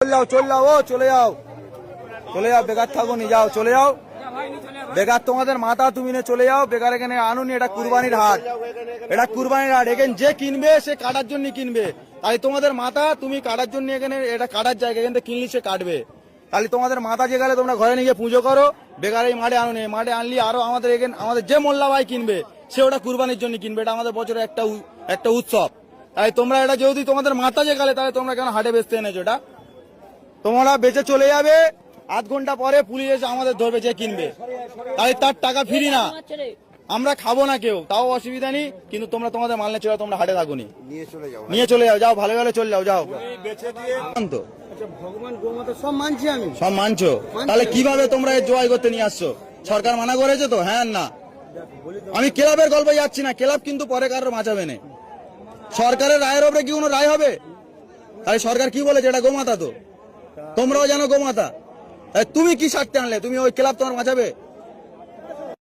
চল যাও ও চলে যাও বেকার থাকো নি যাও চলে যাও বেকার তোমাদের মাথা তুমি নিয়ে চলে যাও বেকার এখানে আনুনি এটা কুরবানির হাট এখানে যে কিনবে সে কাটার জন্য কিনবে তাই তোমাদের মাথা তুমি কাটার জন্য এখানে এটা কাটার জায়গা এখান থেকে কিনলি সে কাটবে তাহলে তোমাদের মাথা যে গেলে তোমরা ঘরে নিয়ে পুজো করো বেকার এই মাঠে আনুনি মাঠে আনলি আরো আমাদের এখানে আমাদের যে মোল্লা ভাই কিনবে সে ওটা কুরবানির জন্য কিনবে এটা আমাদের বছরের একটা উৎসব তাই তোমরা এটা যেহেতু তোমাদের মাথা যে গেলে তাহলে তোমরা কেন হাটে বেচতে এনেছো এটা তোমরা বেঁচে চলে যাবে আধ ঘন্টা পরে পুলিশ এসে আমাদের ধরবে যে কিনবে তাই তার টাকা ফিরি না আমরা খাবো না কেউ তাও অসুবিধা নেই কিন্তু তোমরা তোমাদের মাল নিয়ে চলে তোমরা হাটে থাকো নি নিয়ে চলে যাও যাও ভালো ভালো চলে যাও তো ভগবান গোমাতা সব মানছি আমি সব মানছো তাহলে কিভাবে তোমরা জয় করতে নিয়ে আসছো সরকার মানা করেছে তো হ্যাঁ না আমি ক্লাবের গল্পে যাচ্ছি না ক্লাব কিন্তু পরে কারোর বাঁচাবে না সরকারের রায়ের উপরে কি কোনো রায় হবে তাহলে সরকার কি বলেছে এটা গোমাতা তো তোমরাও জানো গোমাতা তুমি কি স্বার্থে আনলে তুমি ওই ক্লাব তোমার বাঁচাবে